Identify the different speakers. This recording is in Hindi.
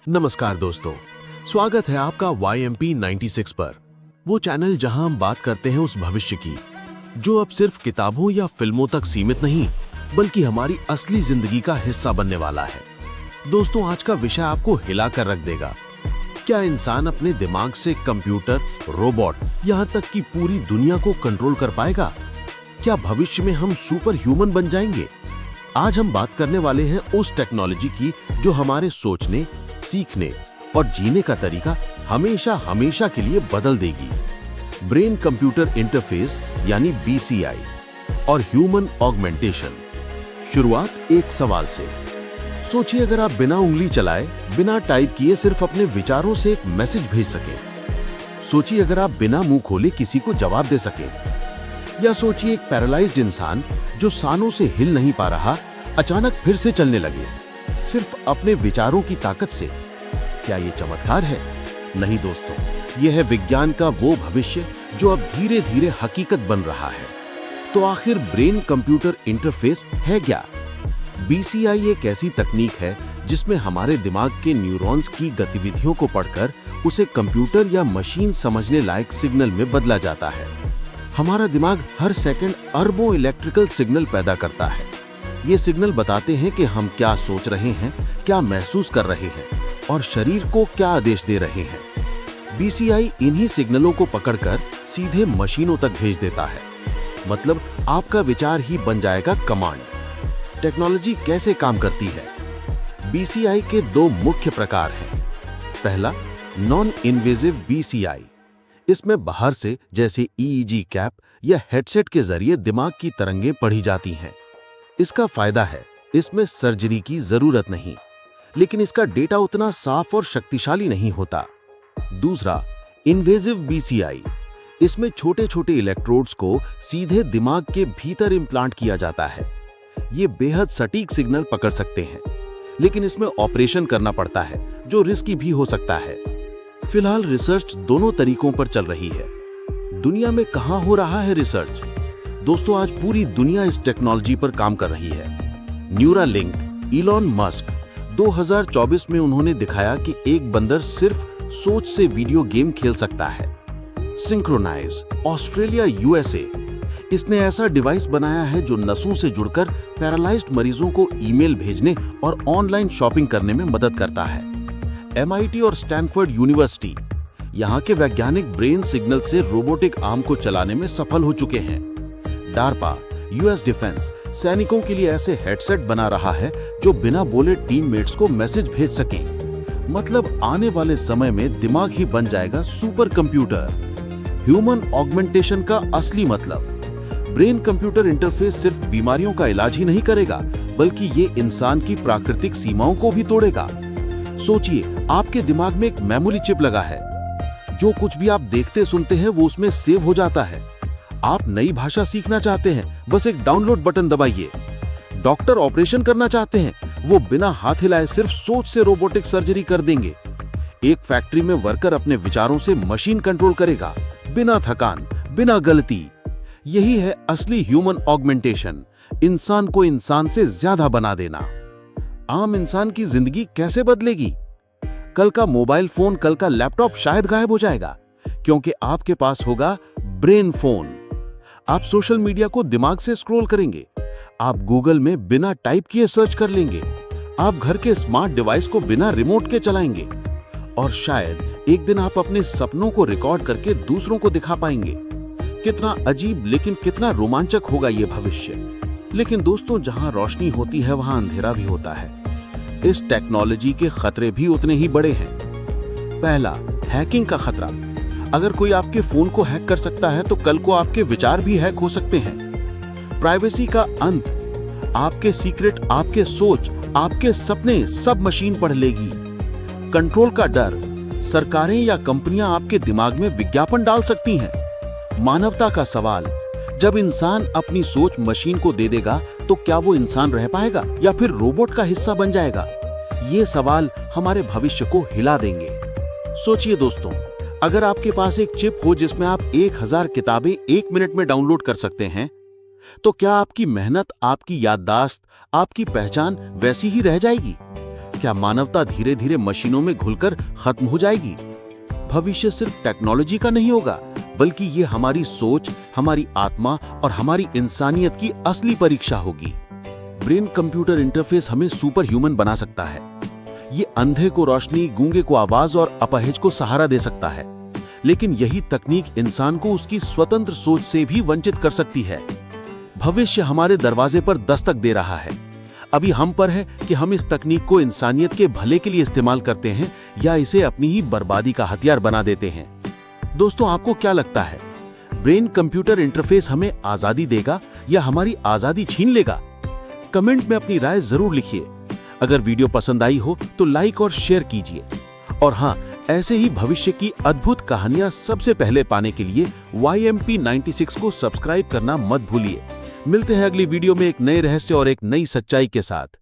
Speaker 1: नमस्कार दोस्तों, स्वागत है आपका YMP 96 पर। वो चैनल जहां हम बात करते हैं उस भविष्य की जो अब सिर्फ किताबों या फिल्मों तक सीमित नहीं बल्कि हमारी असली जिंदगी का हिस्सा बनने वाला है। दोस्तों, आज का विषय आपको हिला कर रख देगा। क्या इंसान अपने दिमाग से कंप्यूटर, रोबोट, यहाँ तक कि पूरी दुनिया को कंट्रोल कर पाएगा? क्या भविष्य में हम सुपर ह्यूमन बन जाएंगे? आज हम बात करने वाले हैं उस टेक्नोलॉजी की जो हमारे सोचने, सीखने और जीने का तरीका हमेशा हमेशा के लिए बदल देगी। ब्रेन कंप्यूटर इंटरफेस यानी BCI और ह्यूमन ऑगमेंटेशन। शुरुआत एक सवाल से। सोचिए, अगर आप बिना उंगली चलाए, बिना टाइप किए सिर्फ अपने विचारों से एक मैसेज भेज सके। सोचिए, अगर आप बिना मुंह खोले किसी को जवाब दे सके। या सोचिए, एक पैरालाइज्ड इंसान जो सालों से हिल नहीं पा रहा अचानक फिर से चलने लगे, सिर्फ अपने विचारों की ताकत से। क्या ये चमत्कार है? नहीं दोस्तों, यह है विज्ञान का वो भविष्य जो अब धीरे धीरे हकीकत बन रहा है। तो आखिर ब्रेन कंप्यूटर इंटरफेस है क्या? BCI एक ऐसी तकनीक है जिसमें हमारे दिमाग के न्यूरॉन्स की गतिविधियों को पढ़कर उसे कंप्यूटर या मशीन समझने लायक सिग्नल में बदला जाता है। हमारा दिमाग हर सेकंड अरबों इलेक्ट्रिकल सिग्नल पैदा करता है। ये सिग्नल बताते हैं कि हम क्या सोच रहे हैं, क्या महसूस कर रहे हैं और शरीर को क्या आदेश दे रहे हैं। BCI इन्हीं सिग्नलों को पकड़कर सीधे मशीनों तक भेज देता है। मतलब आपका विचार ही बन जाएगा कमांड। टेक्नोलॉजी कैसे काम करती है? BCI के दो मुख्य प्रकार हैं। पहला, नॉन इन्वेजिव BCI। इसमें बाहर से जैसे EEG कैप या हेडसेट के जरिए दिमाग की तरंगें पढ़ी जाती हैं। इसका फायदा है, इसमें सर्जरी की जरूरत नहीं, लेकिन इसका डेटा उतना साफ और शक्तिशाली नहीं होता। दूसरा, इन्वेजिव BCI। इसमें छोटे छोटे इलेक्ट्रोड्स को सीधे दिमाग के भीतर इम्प्लांट किया जाता है। ये बेहद सटीक सिग्नल पकड़ सकते हैं, लेकिन इसमें ऑपरेशन करना पड़ता है जो रिस्की भी हो सकता है। फिलहाल रिसर्च दोनों तरीकों पर चल रही है। दुनिया में कहां हो रहा है रिसर्च? दोस्तों, आज पूरी दुनिया इस टेक्नोलॉजी पर काम कर रही है। न्यूरालिंक, इलॉन मस्क, 2024 में उन्होंने दिखाया कि एक बंदर सिर्फ सोच से वीडियो गेम खेल सकता है। सिंक्रोनाइज, ऑस्ट्रेलिया, USA, इसने ऐसा डिवाइस बनाया है जो नसों से जुड़कर पैरालाइज्ड मरीजों को ईमेल भेजने और ऑनलाइन शॉपिंग करने में मदद करता है। MIT और स्टैनफोर्ड यूनिवर्सिटी, यहाँ के वैज्ञानिक ब्रेन सिग्नल से रोबोटिक आर्म को चलाने में सफल हो चुके हैं। डार्पा, US डिफेंस, सैनिकों के लिए ऐसे हेडसेट बना रहा है जो बिना बोले टीममेट्स को मैसेज भेज सकें। मतलब आने वाले समय में दिमाग ही बन जाएगा सुपर कंप्यूटर। ह्यूमन ऑगमेंटेशन का असली मतलब, ब्रेन कंप्यूटर इंटरफेस सिर्फ बीमारियों का इलाज ही नहीं करेगा, बल्कि ये इंसान की प्राकृतिक सीमाओं को भी तोड़ेगा। सोचिए, आपके दिमाग में एक मेमोरी चिप लगा है। जो कुछ भी आप देखते सुनते हैं वो उसमें सेव हो जाता है। आप नई भाषा सीखना चाहते हैं, बस एक डाउनलोड बटन दबाइए। डॉक्टर ऑपरेशन करना चाहते हैं, वो बिना हाथ हिलाए सिर्फ सोच से रोबोटिक सर्जरी कर देंगे। एक फैक्ट्री में वर्कर अपने विचारों से मशीन कंट्रोल करेगा, बिना थकान, बिना गलती। यही है असली ह्यूमन ऑगमेंटेशन, इंसान को इंसान से ज्यादा बना देना। आम इंसान की जिंदगी कैसे बदलेगी? कल का मोबाइल फोन, कल का लैपटॉप शायद गायब हो जाएगा, क्योंकि आपके पास होगा ब्रेन फोन। आप सोशल मीडिया को दिमाग से स्क्रॉल करेंगे, आप गूगल में बिना टाइप किए सर्च कर लेंगे, आप घर के स्मार्ट डिवाइस को बिना रिमोट के चलाएंगे और शायद एक दिन आप अपने सपनों को रिकॉर्ड करके दूसरों को दिखा पाएंगे। कितना अजीब लेकिन कितना रोमांचक होगा ये भविष्य। लेकिन दोस्तों, जहां रोशनी होती है वहां अंधेरा भी होता है। इस टेक्नोलॉजी के खतरे भी उतने ही बड़े हैं। पहला, हैकिंग का खतरा। अगर कोई आपके फोन को हैक कर सकता है तो कल को आपके विचार भी हैक हो सकते हैं। प्राइवेसी का अंत, आपके सीक्रेट, आपके सोच, आपके सपने सब मशीन पढ़ लेगी। कंट्रोल का डर, सरकारें या कंपनियां आपके दिमाग में विज्ञापन डाल सकती हैं। मानवता का सवाल, जब इंसान अपनी सोच मशीन को दे देगा तो क्या वो इंसान रह पाएगा या फिर रोबोट का हिस्सा बन जाएगा? ये सवाल हमारे भविष्य को हिला देंगे। सोचिए दोस्तों, अगर आपके पास एक चिप हो जिसमें आप 1000 किताबें 1 मिनट में डाउनलोड कर सकते हैं, तो क्या आपकी मेहनत, आपकी याददाश्त, आपकी पहचान वैसी ही रह जाएगी?
Speaker 2: क्या मानवता धीरे धीरे मशीनों में घुलकर खत्म हो जाएगी? भविष्य सिर्फ टेक्नोलॉजी का नहीं होगा, बल्कि ये हमारी सोच, हमारी आत्मा और हमारी इंसानियत की असली परीक्षा होगी। ब्रेन कंप्यूटर इंटरफेस हमें सुपर ह्यूमन बना सकता है। ये अंधे को रोशनी, गूंगे को आवाज और अपहिज को सहारा दे सकता है। लेकिन यही तकनीक इंसान को उसकी स्वतंत्र सोच से भी वंचित कर सकती है। भविष्य हमारे दरवाजे पर दस्तक दे रहा है। अभी हम पर है कि हम इस तकनीक को इंसानियत के भले के लिए इस्तेमाल करते हैं या इसे अपनी ही बर्बादी का हथियार बना देते हैं। दोस्तों, आपको क्या लगता है, ब्रेन कंप्यूटर इंटरफेस हमें आजादी देगा या हमारी आजादी छीन लेगा? कमेंट में अपनी राय जरूर लिखिए। अगर वीडियो पसंद आई हो तो लाइक और शेयर कीजिए। और हाँ, ऐसे ही भविष्य की अद्भुत कहानियां सबसे पहले पाने के लिए YMP 96 को सब्सक्राइब करना मत भूलिए। मिलते हैं अगली वीडियो में एक नए रहस्य और एक नई सच्चाई के साथ।